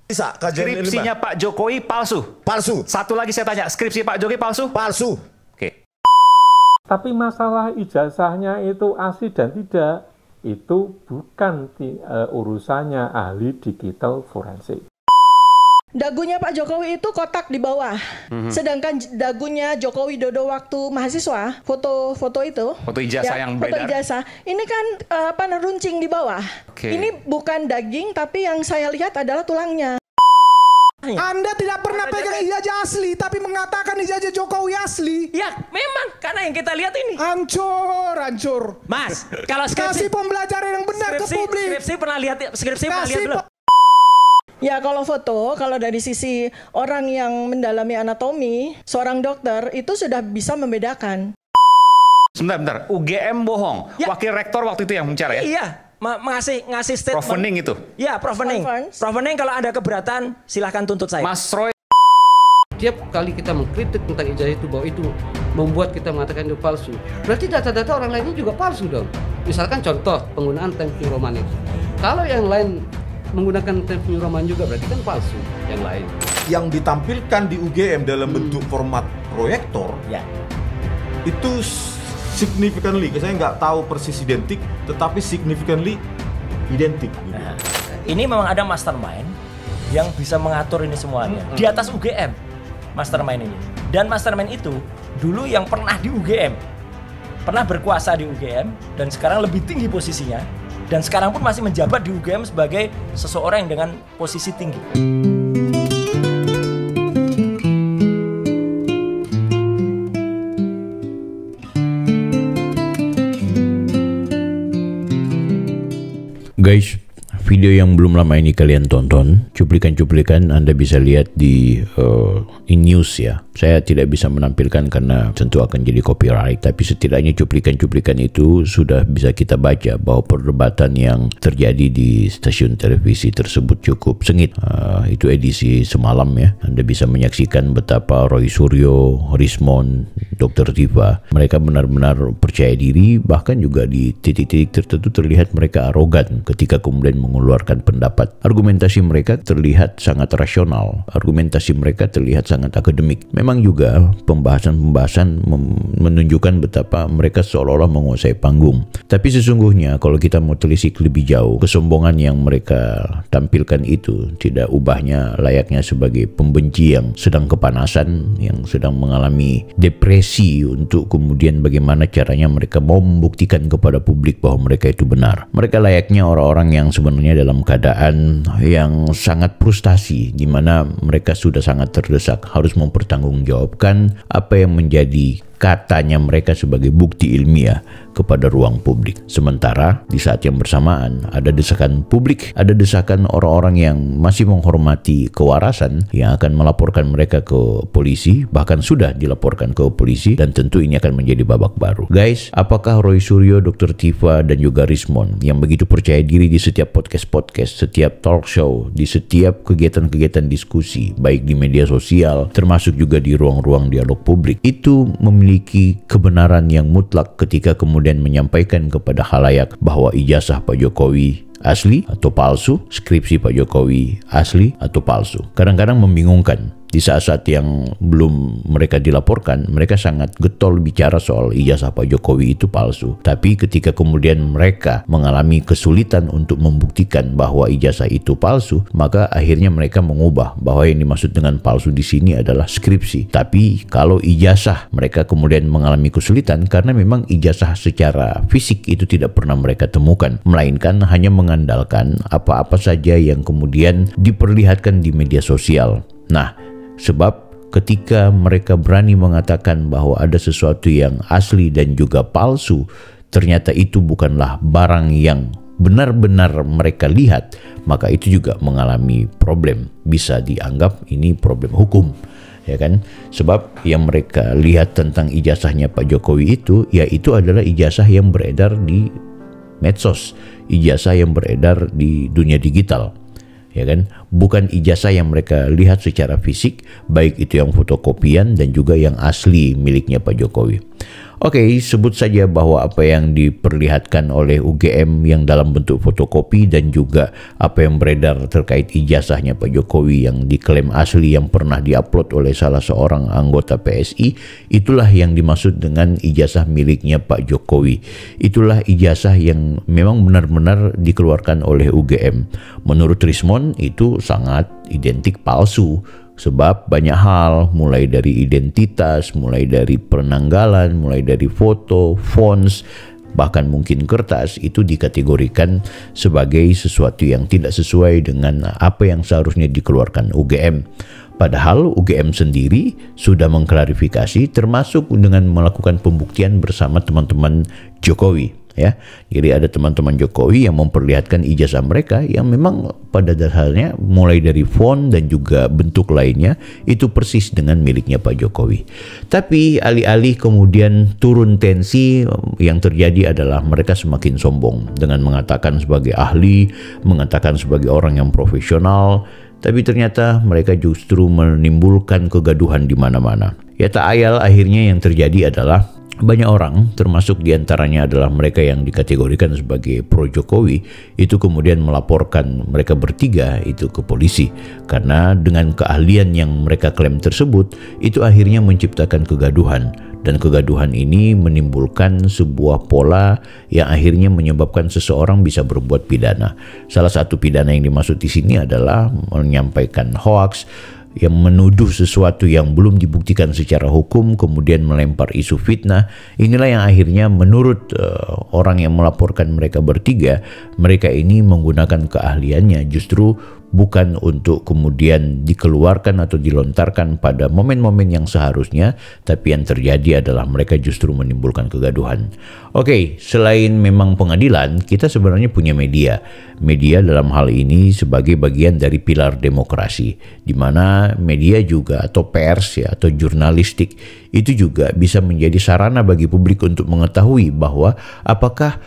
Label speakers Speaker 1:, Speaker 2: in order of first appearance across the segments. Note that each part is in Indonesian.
Speaker 1: Bisa, kajian
Speaker 2: Skripsinya
Speaker 1: ilmiah.
Speaker 2: Pak Jokowi palsu.
Speaker 1: Palsu.
Speaker 2: Satu lagi saya tanya, skripsi Pak Jokowi palsu?
Speaker 1: Palsu.
Speaker 2: Oke.
Speaker 3: Tapi masalah ijazahnya itu asli dan tidak, itu bukan urusannya ahli digital forensik.
Speaker 4: Dagunya Pak Jokowi itu kotak di bawah. Sedangkan dagunya Joko Widodo waktu mahasiswa, foto itu.
Speaker 2: Foto ijazah yang
Speaker 4: foto
Speaker 2: beredar.
Speaker 4: ijazah. Ini kan runcing di bawah.
Speaker 2: Oke.
Speaker 4: Ini bukan daging, tapi yang saya lihat adalah tulangnya.
Speaker 5: Anda tidak pernah pegang ijazah asli, tapi mengatakan ijazah Jokowi asli.
Speaker 6: Ya, memang karena yang kita lihat ini.
Speaker 5: Hancur.
Speaker 6: Mas, kalau
Speaker 5: Kasih
Speaker 6: skripsi
Speaker 5: pembelajaran yang benar ke publik.
Speaker 6: skripsi pernah lihat
Speaker 5: Kasih
Speaker 6: belum?
Speaker 4: Ya kalau foto, kalau dari sisi orang yang mendalami anatomi, seorang dokter itu sudah bisa membedakan.
Speaker 2: Sebentar. UGM bohong.
Speaker 6: Ya.
Speaker 2: Wakil rektor waktu itu yang bicara ya?
Speaker 6: Iya, ngasih statement.
Speaker 2: Prof Wening itu.
Speaker 6: Ya, Prof Wening. Prof Wening kalau ada keberatan silahkan tuntut saya.
Speaker 2: Mas Roy.
Speaker 7: Tiap kali kita mengkritik tentang ijazah itu bahwa itu membuat kita mengatakan itu palsu, berarti data-data orang lainnya juga palsu dong. Misalkan contoh penggunaan Times New Roman itu. Kalau yang lain menggunakan Times New Roman juga berarti kan palsu yang lain.
Speaker 1: Yang ditampilkan di UGM dalam bentuk format proyektor,
Speaker 6: Ya.
Speaker 1: itu significantly, saya nggak tahu persis identik, tetapi significantly identik. Gitu.
Speaker 6: Nah, ini memang ada mastermind yang bisa mengatur ini semuanya di atas UGM, mastermind ini. Dan mastermind itu dulu yang pernah di UGM, pernah berkuasa di UGM dan sekarang lebih tinggi posisinya dan sekarang pun masih menjabat di UGM sebagai seseorang yang dengan posisi tinggi.
Speaker 8: Guys, video yang belum lama ini kalian tonton, cuplikan-cuplikan Anda bisa lihat di news ya. Saya tidak bisa menampilkan karena tentu akan jadi copyright, tapi setidaknya cuplikan-cuplikan itu sudah bisa kita baca bahwa perdebatan yang terjadi di stasiun televisi tersebut cukup sengit. Itu edisi semalam ya. Anda bisa menyaksikan betapa Roy Suryo, Rismond, Dr. Tiva, mereka benar-benar percaya diri, bahkan juga di titik-titik tertentu terlihat mereka arogan ketika kemudian mengeluarkan pendapat. Argumentasi mereka terlihat sangat rasional, argumentasi mereka terlihat sangat akademik. Memang juga pembahasan-pembahasan menunjukkan betapa mereka seolah-olah menguasai panggung. Tapi sesungguhnya kalau kita mau telisik lebih jauh, kesombongan yang mereka tampilkan itu tidak ubahnya layaknya sebagai pembenci yang sedang kepanasan, yang sedang mengalami depresi untuk kemudian bagaimana caranya mereka mau membuktikan kepada publik bahwa mereka itu benar. Mereka layaknya orang-orang yang sebenarnya dalam keadaan yang sangat frustasi, di mana mereka sudah sangat terdesak harus mempertanggungjawabkan apa yang menjadi katanya mereka sebagai bukti ilmiah kepada ruang publik. Sementara di saat yang bersamaan ada desakan publik, ada desakan orang-orang yang masih menghormati kewarasan yang akan melaporkan mereka ke polisi, bahkan sudah dilaporkan ke polisi, dan tentu ini akan menjadi babak baru. Guys, apakah Roy Suryo, Dr. Tiva, dan juga Rismond yang begitu percaya diri di setiap podcast-podcast, setiap talk show, di setiap kegiatan-kegiatan diskusi, baik di media sosial, termasuk juga di ruang-ruang dialog publik, itu memiliki kebenaran yang mutlak ketika kemudian menyampaikan kepada khalayak bahwa ijazah Pak Jokowi asli atau palsu, skripsi Pak Jokowi asli atau palsu? Kadang-kadang membingungkan. Di saat-saat yang belum mereka dilaporkan, mereka sangat getol bicara soal ijazah Pak Jokowi itu palsu. Tapi ketika kemudian mereka mengalami kesulitan untuk membuktikan bahwa ijazah itu palsu, maka akhirnya mereka mengubah bahwa yang dimaksud dengan palsu di sini adalah skripsi. Tapi kalau ijazah, mereka kemudian mengalami kesulitan karena memang ijazah secara fisik itu tidak pernah mereka temukan, melainkan hanya mengandalkan apa-apa saja yang kemudian diperlihatkan di media sosial. Nah, sebab ketika mereka berani mengatakan bahwa ada sesuatu yang asli dan juga palsu, ternyata itu bukanlah barang yang benar-benar mereka lihat, maka itu juga mengalami problem. Bisa dianggap ini problem hukum, ya kan? Sebab yang mereka lihat tentang ijazahnya Pak Jokowi itu, yaitu adalah ijazah yang beredar di medsos, ijazah yang beredar di dunia digital, ya kan? Bukan ijazah yang mereka lihat secara fisik, baik itu yang fotokopian dan juga yang asli miliknya Pak Jokowi. Oke, sebut saja bahwa apa yang diperlihatkan oleh UGM yang dalam bentuk fotokopi dan juga apa yang beredar terkait ijazahnya Pak Jokowi yang diklaim asli yang pernah diupload oleh salah seorang anggota PSI, itulah yang dimaksud dengan ijazah miliknya Pak Jokowi. Itulah ijazah yang memang benar-benar dikeluarkan oleh UGM. Menurut Rismond itu sangat identik palsu. Sebab banyak hal, mulai dari identitas, mulai dari penanggalan, mulai dari foto, fonts, bahkan mungkin kertas, itu dikategorikan sebagai sesuatu yang tidak sesuai dengan apa yang seharusnya dikeluarkan UGM. Padahal UGM sendiri sudah mengklarifikasi termasuk dengan melakukan pembuktian bersama teman-teman Jokowi. Ya, jadi ada teman-teman Jokowi yang memperlihatkan ijazah mereka yang memang pada dasarnya mulai dari font dan juga bentuk lainnya itu persis dengan miliknya Pak Jokowi. Tapi alih-alih kemudian turun tensi, yang terjadi adalah mereka semakin sombong dengan mengatakan sebagai ahli, mengatakan sebagai orang yang profesional, tapi ternyata mereka justru menimbulkan kegaduhan di mana-mana. Ya tak ayal akhirnya yang terjadi adalah banyak orang, termasuk diantaranya adalah mereka yang dikategorikan sebagai pro-Jokowi, itu kemudian melaporkan mereka bertiga itu ke polisi. Karena dengan keahlian yang mereka klaim tersebut, itu akhirnya menciptakan kegaduhan. Dan kegaduhan ini menimbulkan sebuah pola yang akhirnya menyebabkan seseorang bisa berbuat pidana. Salah satu pidana yang dimaksud di sini adalah menyampaikan hoaks, yang menuduh sesuatu yang belum dibuktikan secara hukum, kemudian melempar isu fitnah. Inilah yang akhirnya menurut orang yang melaporkan mereka bertiga, mereka ini menggunakan keahliannya justru bukan untuk kemudian dikeluarkan atau dilontarkan pada momen-momen yang seharusnya, tapi yang terjadi adalah mereka justru menimbulkan kegaduhan. Oke, selain memang pengadilan, kita sebenarnya punya media. Media dalam hal ini sebagai bagian dari pilar demokrasi, di mana media juga atau pers ya, atau jurnalistik itu juga bisa menjadi sarana bagi publik untuk mengetahui bahwa apakah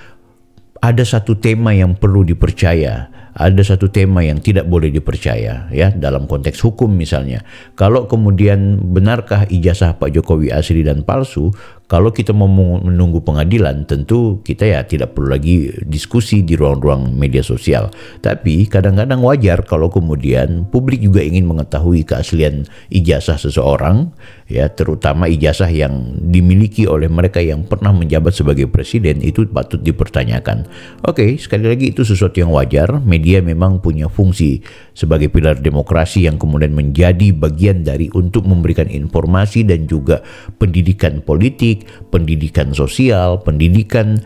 Speaker 8: ada satu tema yang perlu dipercaya, ada satu tema yang tidak boleh dipercaya, ya, dalam konteks hukum misalnya. Kalau kemudian benarkah ijazah Pak Jokowi asli dan palsu, kalau kita mau menunggu pengadilan, tentu kita ya tidak perlu lagi diskusi di ruang-ruang media sosial. Tapi kadang-kadang wajar kalau kemudian publik juga ingin mengetahui keaslian ijazah seseorang, ya, terutama ijazah yang dimiliki oleh mereka yang pernah menjabat sebagai presiden, itu patut dipertanyakan. Oke, sekali lagi itu sesuatu yang wajar. Media memang punya fungsi sebagai pilar demokrasi yang kemudian menjadi bagian dari untuk memberikan informasi dan juga pendidikan politik, pendidikan sosial, pendidikan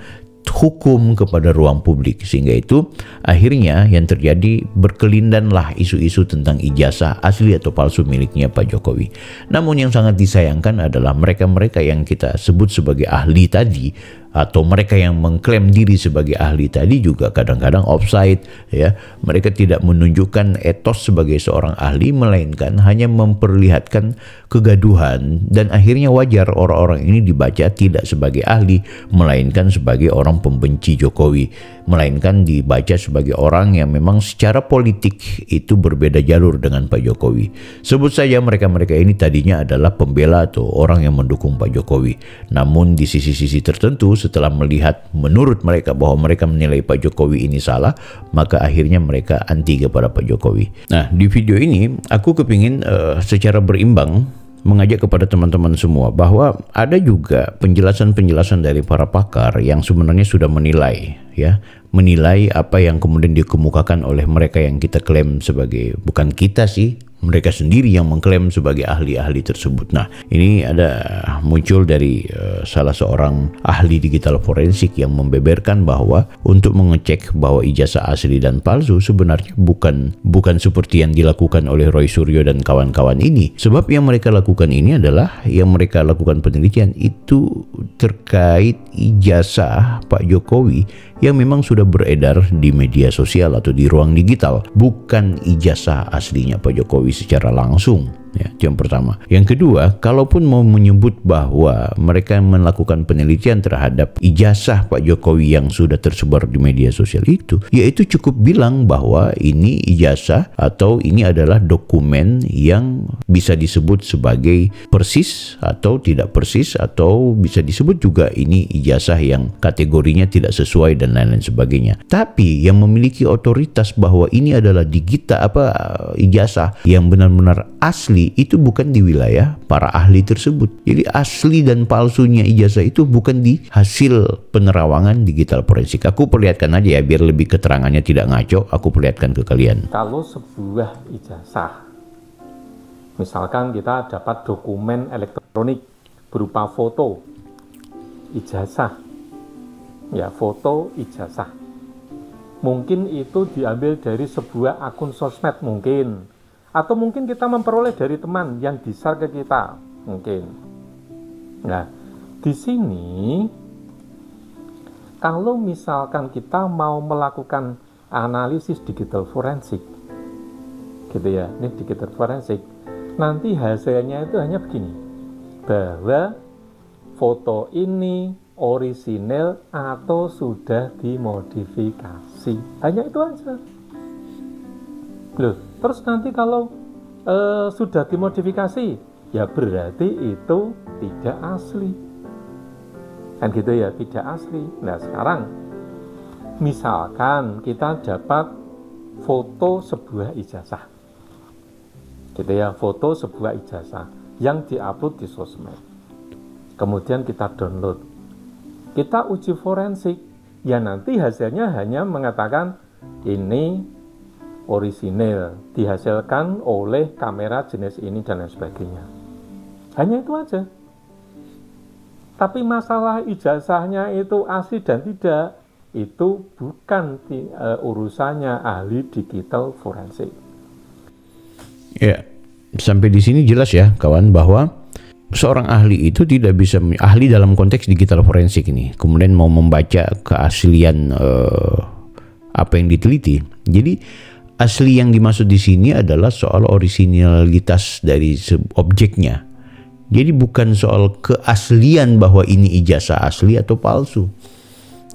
Speaker 8: hukum kepada ruang publik, sehingga itu akhirnya yang terjadi berkelindanlah isu-isu tentang ijazah asli atau palsu miliknya Pak Jokowi. Namun yang sangat disayangkan adalah mereka-mereka yang kita sebut sebagai ahli tadi, atau mereka yang mengklaim diri sebagai ahli tadi juga kadang-kadang offside, ya. Mereka tidak menunjukkan etos sebagai seorang ahli, melainkan hanya memperlihatkan kegaduhan, dan akhirnya wajar orang-orang ini dibaca tidak sebagai ahli, melainkan sebagai orang pembenci Jokowi, melainkan dibaca sebagai orang yang memang secara politik itu berbeda jalur dengan Pak Jokowi. Sebut saja mereka-mereka ini tadinya adalah pembela atau orang yang mendukung Pak Jokowi, namun di sisi-sisi tertentu setelah melihat menurut mereka bahwa mereka menilai Pak Jokowi ini salah, maka akhirnya mereka anti kepada Pak Jokowi. Nah, di video ini aku kepingin secara berimbang mengajak kepada teman-teman semua bahwa ada juga penjelasan-penjelasan dari para pakar yang sebenarnya sudah menilai, ya, menilai apa yang kemudian dikemukakan oleh mereka yang kita klaim sebagai, bukan kita sih, mereka sendiri yang mengklaim sebagai ahli-ahli tersebut. Nah, ini ada muncul dari salah seorang ahli digital forensik yang membeberkan bahwa untuk mengecek bahwa ijazah asli dan palsu sebenarnya bukan seperti yang dilakukan oleh Roy Suryo dan kawan-kawan ini. Sebab yang mereka lakukan ini adalah, yang mereka lakukan penelitian itu terkait ijazah Pak Jokowi yang memang sudah beredar di media sosial atau di ruang digital, bukan ijazah aslinya Pak Jokowi secara langsung. Ya, itu yang pertama. Yang kedua, kalaupun mau menyebut bahwa mereka melakukan penelitian terhadap ijazah Pak Jokowi yang sudah tersebar di media sosial itu, yaitu cukup bilang bahwa ini ijazah atau ini adalah dokumen yang bisa disebut sebagai persis atau tidak persis, atau bisa disebut juga ini ijazah yang kategorinya tidak sesuai dan lain-lain sebagainya. Tapi yang memiliki otoritas bahwa ini adalah ijazah yang benar-benar asli itu bukan di wilayah para ahli tersebut. Jadi asli dan palsunya ijazah itu bukan di hasil penerawangan digital forensik. Aku perlihatkan aja ya biar lebih keterangannya tidak ngaco. Aku perlihatkan ke kalian.
Speaker 3: Kalau sebuah ijazah, misalkan kita dapat dokumen elektronik berupa foto ijazah, ya foto ijazah, mungkin itu diambil dari sebuah akun sosmed mungkin, atau mungkin kita memperoleh dari teman yang di-share ke kita mungkin. Nah, di sini kalau misalkan kita mau melakukan analisis digital forensik, gitu ya, ini digital forensik, nanti hasilnya itu hanya begini, bahwa foto ini orisinil atau sudah dimodifikasi, hanya itu aja. Loh, terus nanti kalau sudah dimodifikasi, ya berarti itu tidak asli. Kan gitu ya, tidak asli. Nah sekarang, misalkan kita dapat foto sebuah ijazah, gitu ya, foto sebuah ijazah yang diupload di sosmed. Kemudian kita download, kita uji forensik, ya nanti hasilnya hanya mengatakan ini orisinil, dihasilkan oleh kamera jenis ini dan lain sebagainya. Hanya itu aja. Tapi masalah ijazahnya itu asli dan tidak, itu bukan urusannya ahli digital forensik.
Speaker 8: Ya, sampai di sini jelas ya kawan, bahwa seorang ahli itu tidak bisa, ahli dalam konteks digital forensik ini, kemudian mau membaca keaslian apa yang diteliti. Jadi asli yang dimaksud di sini adalah soal originalitas dari objeknya. Jadi bukan soal keaslian bahwa ini ijazah asli atau palsu,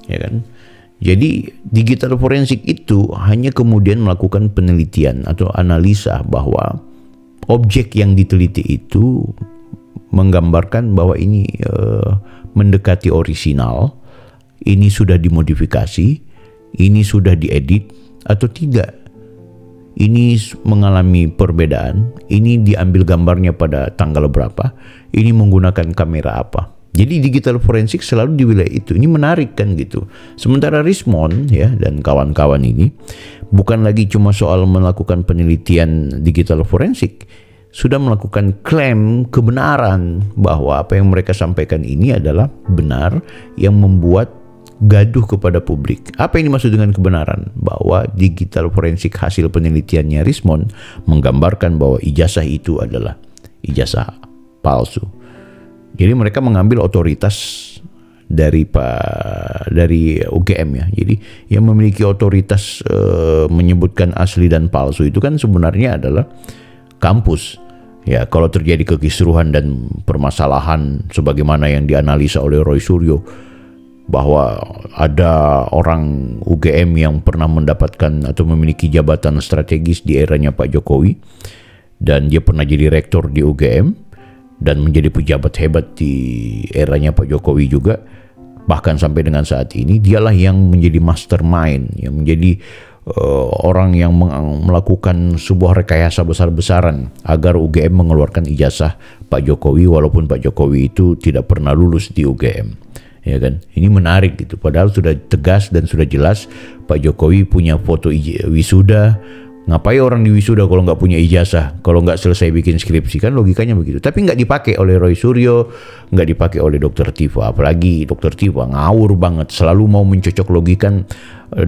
Speaker 8: ya kan? Jadi digital forensik itu hanya kemudian melakukan penelitian atau analisa bahwa objek yang diteliti itu menggambarkan bahwa ini mendekati orisinal, ini sudah dimodifikasi, ini sudah diedit atau tidak. Ini mengalami perbedaan, ini diambil gambarnya pada tanggal berapa, ini menggunakan kamera apa. Jadi digital forensik selalu di wilayah itu. Ini menarik kan gitu. Sementara Rismond ya dan kawan-kawan ini bukan lagi cuma soal melakukan penelitian digital forensik, sudah melakukan klaim kebenaran bahwa apa yang mereka sampaikan ini adalah benar, yang membuat gaduh kepada publik. Apa yang dimaksud dengan kebenaran? Bahwa digital forensik hasil penelitiannya Rismond menggambarkan bahwa ijazah itu adalah ijazah palsu. Jadi mereka mengambil otoritas dari UGM ya. Jadi yang memiliki otoritas menyebutkan asli dan palsu itu kan sebenarnya adalah kampus. Ya, kalau terjadi kekisruhan dan permasalahan sebagaimana yang dianalisa oleh Roy Suryo, bahwa ada orang UGM yang pernah mendapatkan atau memiliki jabatan strategis di eranya Pak Jokowi, dan dia pernah jadi rektor di UGM dan menjadi pejabat hebat di eranya Pak Jokowi juga, bahkan sampai dengan saat ini dialah yang menjadi mastermind, yang menjadi orang yang melakukan sebuah rekayasa besar-besaran agar UGM mengeluarkan ijazah Pak Jokowi, walaupun Pak Jokowi itu tidak pernah lulus di UGM. Ya kan, ini menarik gitu. Padahal sudah tegas dan sudah jelas Pak Jokowi punya foto wisuda. Ngapain orang di wisuda kalau nggak punya ijazah, kalau nggak selesai bikin skripsi, kan logikanya begitu. Tapi nggak dipakai oleh Roy Suryo, nggak dipakai oleh Dr. Tifa. Apalagi Dr. Tifa ngawur banget, selalu mau mencocok logikan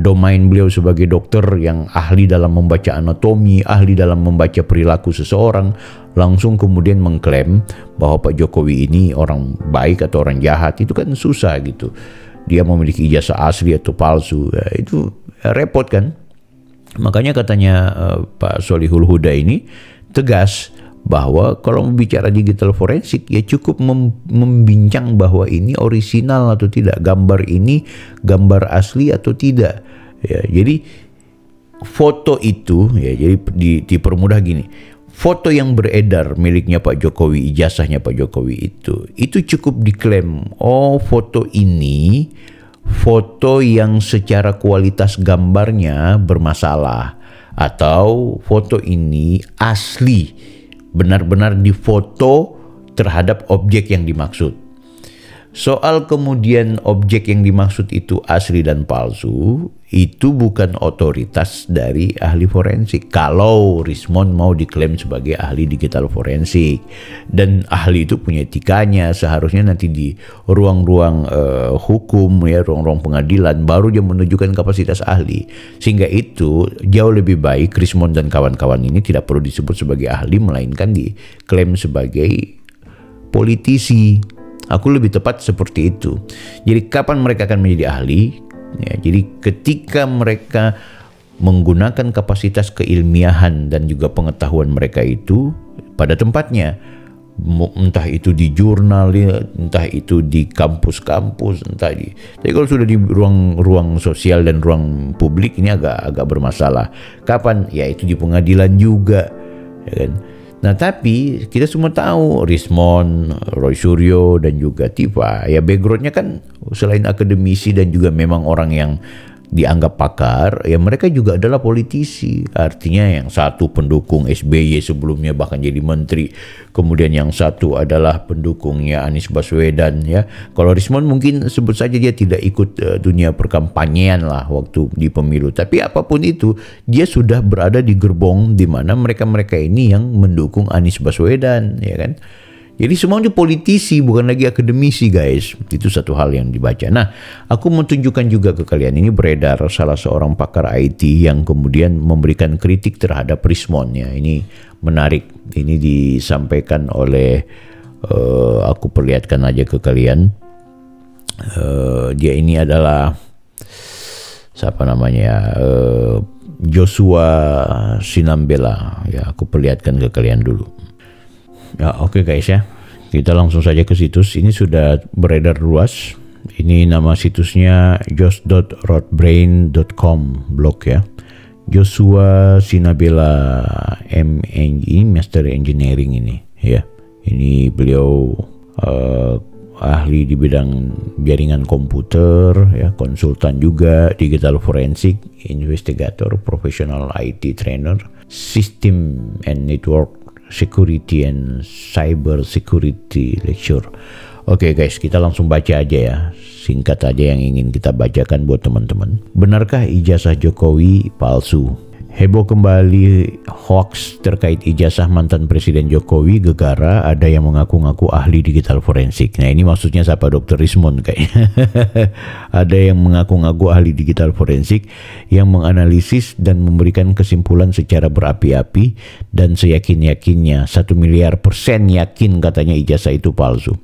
Speaker 8: domain beliau sebagai dokter yang ahli dalam membaca anatomi, ahli dalam membaca perilaku seseorang, langsung kemudian mengklaim bahwa Pak Jokowi ini orang baik atau orang jahat. Itu kan susah gitu. dia memiliki ijazah asli atau palsu. Ya, itu repot kan. Makanya katanya Pak Solihul Huda ini tegas bahwa kalau bicara digital forensik ya cukup membincang bahwa ini orisinal atau tidak, gambar ini gambar asli atau tidak. Ya, jadi foto itu ya, jadi dipermudah gini. Foto yang beredar miliknya Pak Jokowi, ijazahnya Pak Jokowi itu cukup diklaim, oh foto ini foto yang secara kualitas gambarnya bermasalah, atau foto ini asli, benar-benar difoto terhadap objek yang dimaksud. Soal kemudian objek yang dimaksud itu asli dan palsu, itu bukan otoritas dari ahli forensik. Kalau Rismond mau diklaim sebagai ahli digital forensik, dan ahli itu punya etikanya, seharusnya nanti di ruang-ruang hukum ya, ruang-ruang pengadilan baru dia menunjukkan kapasitas ahli. Sehingga itu jauh lebih baik Rismond dan kawan-kawan ini tidak perlu disebut sebagai ahli, melainkan diklaim sebagai politisi. Aku lebih tepat seperti itu. Jadi kapan mereka akan menjadi ahli? Ya, jadi ketika mereka menggunakan kapasitas keilmiahan dan juga pengetahuan mereka itu pada tempatnya, entah itu di jurnal, entah itu di kampus-kampus, tapi kalau sudah di ruang sosial dan ruang publik ini agak bermasalah. Kapan? Ya itu di pengadilan juga, ya kan? Nah tapi kita semua tahu Rismond, Roy Suryo dan juga Tifa ya backgroundnya kan selain akademisi dan juga memang orang yang dianggap pakar, ya mereka juga adalah politisi. Artinya yang satu pendukung SBY sebelumnya bahkan jadi menteri, kemudian yang satu adalah pendukungnya Anies Baswedan ya. Kalau Rismond mungkin sebut saja dia tidak ikut dunia perkampanyean lah waktu di pemilu, tapi apapun itu dia sudah berada di gerbong di mana mereka-mereka ini yang mendukung Anies Baswedan ya kan. Jadi semuanya politisi, bukan lagi akademisi guys. Itu satu hal yang dibaca. Nah, aku mau tunjukkan juga ke kalian. Ini beredar salah seorang pakar IT yang kemudian memberikan kritik terhadap Rismond ya. Ini menarik. Ini disampaikan oleh, aku perlihatkan aja ke kalian. Dia ini adalah, siapa namanya, Joshua Sinambela. Ya, aku perlihatkan ke kalian dulu. Ya, oke guys ya, kita langsung saja ke situs. Ini sudah beredar luas. Ini nama situsnya jos.rodbrain.com blog ya. Joshua Sinambela ini Master Engineering ini ya. Ini beliau ahli di bidang jaringan komputer ya, konsultan juga, digital forensik, investigator, professional IT trainer, system and network security and cyber security lecture. Oke guys, kita langsung baca aja ya. Singkat aja yang ingin kita bacakan buat teman-teman. Benarkah ijazah Jokowi palsu? Heboh kembali hoax terkait ijazah mantan Presiden Jokowi gegara, ada yang mengaku-ngaku ahli digital forensik. Nah ini maksudnya siapa? Dr. Rismond kayaknya. Ada yang mengaku-ngaku ahli digital forensik yang menganalisis dan memberikan kesimpulan secara berapi-api dan seyakin-yakinnya 1 miliar % yakin katanya ijazah itu palsu.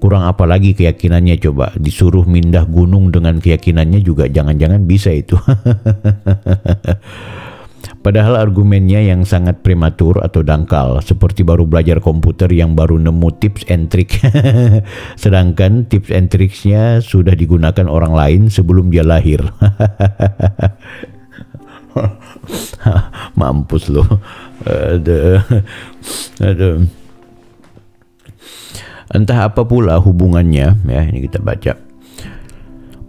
Speaker 8: Kurang apa lagi keyakinannya coba? Disuruh mindah gunung dengan keyakinannya juga jangan-jangan bisa itu. Padahal argumennya yang sangat prematur atau dangkal, seperti baru belajar komputer yang baru nemu tips and trick. Sedangkan tips and tricksnya sudah digunakan orang lain sebelum dia lahir. Mampus loh. Aduh. Entah apa pula hubungannya, ya ini kita baca.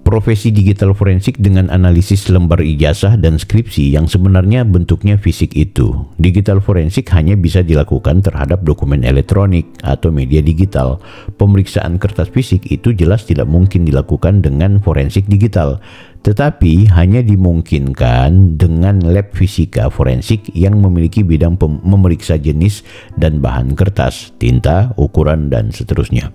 Speaker 8: Profesi digital forensik dengan analisis lembar ijazah dan skripsi yang sebenarnya bentuknya fisik itu. Digital forensik hanya bisa dilakukan terhadap dokumen elektronik atau media digital. Pemeriksaan kertas fisik itu jelas tidak mungkin dilakukan dengan forensik digital, tetapi hanya dimungkinkan dengan lab fisika forensik yang memiliki bidang memeriksa jenis dan bahan kertas, tinta, ukuran, dan seterusnya.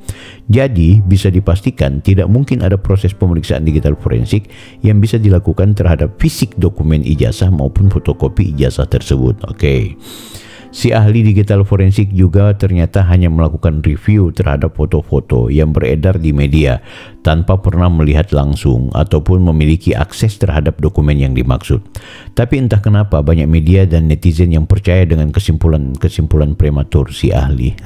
Speaker 8: Jadi, bisa dipastikan tidak mungkin ada proses pemeriksaan digital forensik yang bisa dilakukan terhadap fisik dokumen ijazah maupun fotokopi ijazah tersebut. Oke. Si ahli digital forensik juga ternyata hanya melakukan review terhadap foto-foto yang beredar di media tanpa pernah melihat langsung ataupun memiliki akses terhadap dokumen yang dimaksud. Tapi entah kenapa banyak media dan netizen yang percaya dengan kesimpulan prematur si ahli.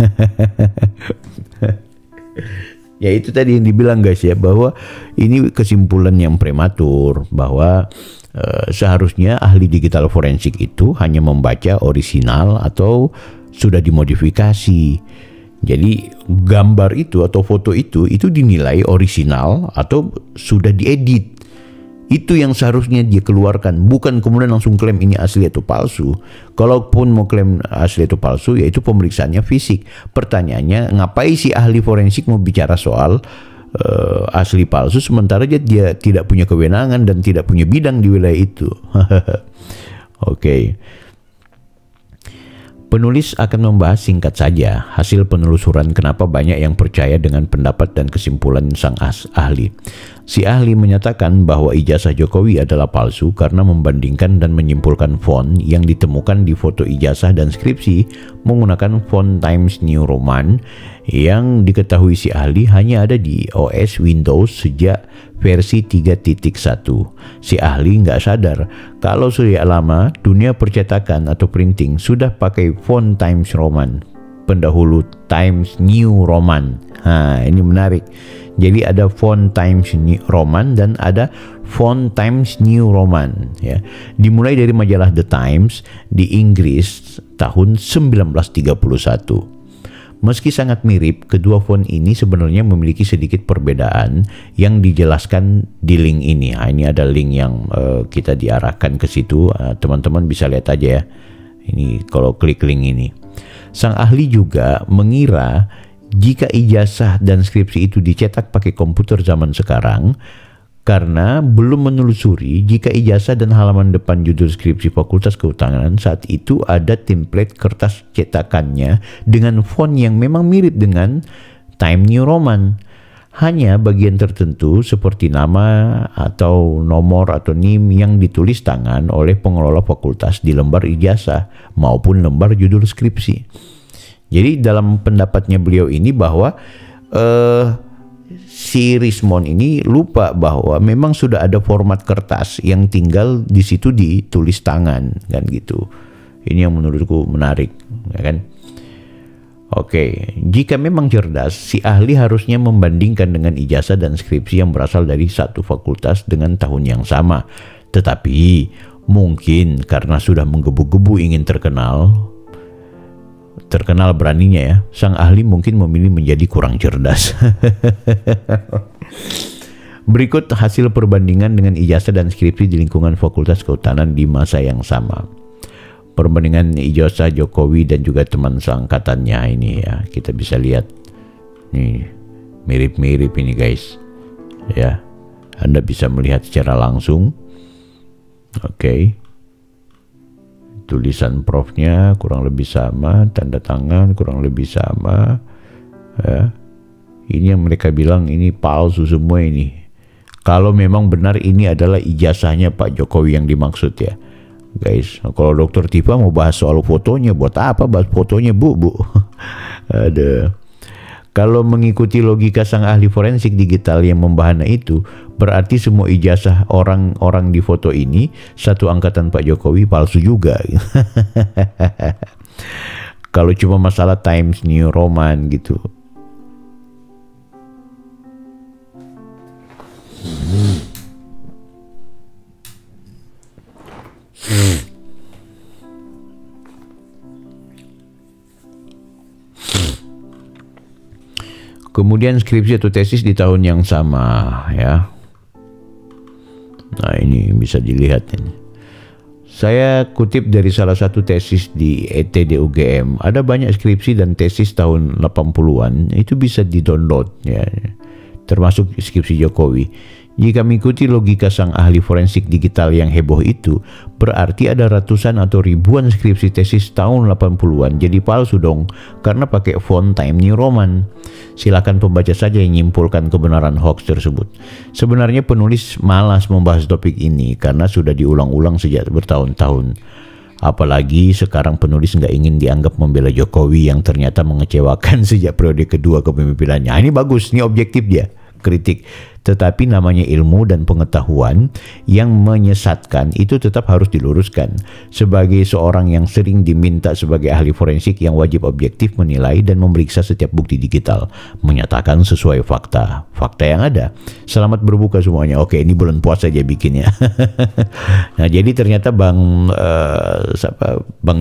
Speaker 8: Ya itu tadi yang dibilang guys ya, bahwa ini kesimpulan yang prematur, bahwa seharusnya ahli digital forensik itu hanya membaca orisinal atau sudah dimodifikasi. Jadi gambar itu atau foto itu dinilai orisinal atau sudah diedit. Itu yang seharusnya dia keluarkan, bukan kemudian langsung klaim ini asli atau palsu. Kalaupun mau klaim asli atau palsu, yaitu pemeriksaannya fisik. Pertanyaannya, ngapain si ahli forensik mau bicara soal asli palsu sementara dia tidak punya kewenangan dan tidak punya bidang di wilayah itu. Oke. Penulis akan membahas singkat saja hasil penelusuran kenapa banyak yang percaya dengan pendapat dan kesimpulan sang ahli. Si ahli menyatakan bahwa ijazah Jokowi adalah palsu karena membandingkan dan menyimpulkan font yang ditemukan di foto ijazah dan skripsi menggunakan font Times New Roman yang diketahui si ahli hanya ada di OS Windows sejak versi 3.1. Si ahli nggak sadar kalau sejak lama dunia percetakan atau printing sudah pakai font Times Roman, pendahulu Times New Roman. Ini menarik. Jadi ada font Times New Roman dan ada font Times New Roman ya. Dimulai dari majalah The Times di Inggris tahun 1931. Meski sangat mirip, kedua font ini sebenarnya memiliki sedikit perbedaan yang dijelaskan di link ini. Ini ada link yang kita diarahkan ke situ. Teman-teman bisa lihat aja ya. Ini kalau klik link ini. Sang ahli juga mengira jika ijazah dan skripsi itu dicetak pakai komputer zaman sekarang, karena belum menelusuri jika ijazah dan halaman depan judul skripsi Fakultas Kehutanan saat itu ada template kertas cetakannya dengan font yang memang mirip dengan Times New Roman. Hanya bagian tertentu seperti nama atau nomor atau NIM yang ditulis tangan oleh pengelola fakultas di lembar ijazah maupun lembar judul skripsi. Jadi dalam pendapatnya beliau ini bahwa si Rismond ini lupa bahwa memang sudah ada format kertas yang tinggal di situ ditulis tangan kan gitu. Ini yang menurutku menarik, ya kan? Oke, jika memang cerdas, si ahli harusnya membandingkan dengan ijazah dan skripsi yang berasal dari satu fakultas dengan tahun yang sama. Tetapi mungkin karena sudah menggebu-gebu ingin terkenal beraninya ya, sang ahli mungkin memilih menjadi kurang cerdas. Berikut hasil perbandingan dengan ijazah dan skripsi di lingkungan Fakultas Kehutanan di masa yang sama. Perbandingan ijazah Jokowi dan juga teman seangkatannya ini ya, kita bisa lihat. Nih, mirip-mirip ini guys. Ya, Anda bisa melihat secara langsung. Oke. Tulisan profnya kurang lebih sama, tanda tangan kurang lebih sama ya. Ini yang mereka bilang ini palsu semua ini. Kalau memang benar ini adalah ijazahnya Pak Jokowi yang dimaksud ya guys. Kalau Dokter Tifa mau bahas soal fotonya, buat apa bahas fotonya bu? Ada. Kalau mengikuti logika sang ahli forensik digital yang membahana itu, berarti semua ijazah orang-orang di foto ini satu angkatan Pak Jokowi palsu juga. Kalau cuma masalah Times New Roman gitu. Kemudian skripsi atau tesis di tahun yang sama ya. Nah ini bisa dilihat ini. Saya kutip dari salah satu tesis di ETD UGM. Ada banyak skripsi dan tesis tahun 80-an itu bisa di-download ya. Termasuk skripsi Jokowi. Jika mengikuti logika sang ahli forensik digital yang heboh itu, berarti ada ratusan atau ribuan skripsi tesis tahun 80-an jadi palsu dong, karena pakai font Times New Roman. Silakan pembaca saja yang menyimpulkan kebenaran hoax tersebut. Sebenarnya penulis malas membahas topik ini karena sudah diulang-ulang sejak bertahun-tahun. Apalagi sekarang penulis nggak ingin dianggap membela Jokowi yang ternyata mengecewakan sejak periode kedua kepemimpinannya. Ini bagus, ini objektif dia, kritik. Tetapi namanya ilmu dan pengetahuan yang menyesatkan itu tetap harus diluruskan. Sebagai seorang yang sering diminta sebagai ahli forensik yang wajib objektif menilai dan memeriksa setiap bukti digital, menyatakan sesuai fakta yang ada. Selamat berbuka semuanya. Oke, ini bulan puasa aja bikinnya. Nah, jadi ternyata Bang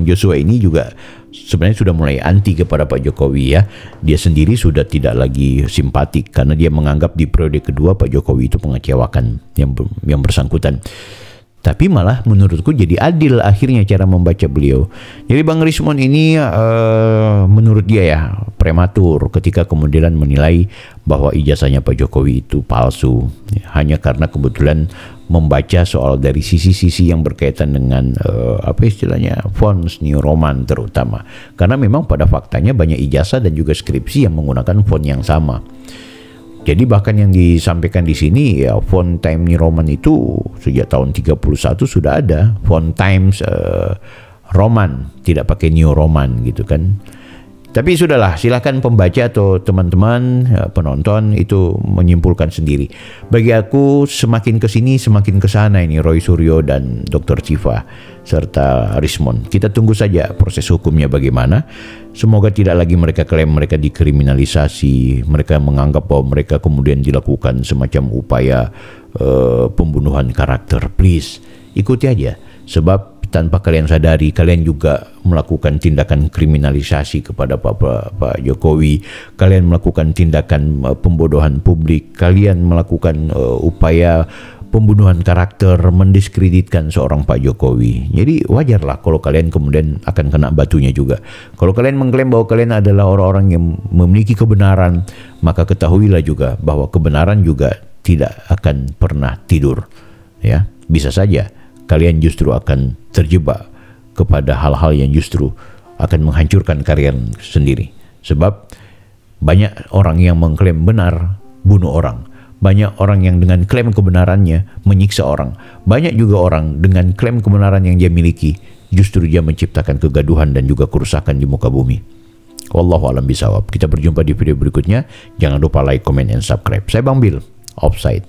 Speaker 8: Joshua ini juga sebenarnya sudah mulai anti kepada Pak Jokowi ya. Dia sendiri sudah tidak lagi simpatik karena dia menganggap di periode kedua Pak Jokowi itu mengecewakan yang bersangkutan. Tapi malah menurutku jadi adil akhirnya cara membaca beliau. Jadi Bang Rismond ini menurut dia ya prematur ketika kemudian menilai bahwa ijazahnya Pak Jokowi itu palsu. Hanya karena kebetulan membaca soal dari sisi-sisi yang berkaitan dengan apa istilahnya fonts New Roman terutama. Karena memang pada faktanya banyak ijazah dan juga skripsi yang menggunakan font yang sama. Jadi bahkan yang disampaikan di sini ya font Times New Roman itu sejak tahun 31 sudah ada font Times Roman, tidak pakai New Roman gitu kan. Tapi sudahlah, silakan pembaca atau teman-teman penonton itu menyimpulkan sendiri. Bagi aku semakin kesini semakin kesana ini Roy Suryo dan Dr. Civa serta Rismond. Kita tunggu saja proses hukumnya bagaimana. Semoga tidak lagi mereka klaim mereka dikriminalisasi, mereka menganggap bahwa mereka kemudian dilakukan semacam upaya pembunuhan karakter. Please, ikuti aja. Sebab tanpa kalian sadari, kalian juga melakukan tindakan kriminalisasi kepada Pak Jokowi. Kalian melakukan tindakan pembodohan publik. Kalian melakukan upaya pembunuhan karakter, mendiskreditkan seorang Pak Jokowi. Jadi wajarlah kalau kalian kemudian akan kena batunya juga. Kalau kalian mengklaim bahwa kalian adalah orang-orang yang memiliki kebenaran, maka ketahuilah juga bahwa kebenaran juga tidak akan pernah tidur. Ya, bisa saja kalian justru akan terjebak kepada hal-hal yang justru akan menghancurkan kalian sendiri. Sebab banyak orang yang mengklaim benar bunuh orang. Banyak orang yang dengan klaim kebenarannya menyiksa orang. Banyak juga orang dengan klaim kebenaran yang dia miliki justru dia menciptakan kegaduhan dan juga kerusakan di muka bumi. Wallahu a'lam bishawab. Kita berjumpa di video berikutnya. Jangan lupa like, comment, and subscribe. Saya Bang Bil, Offside.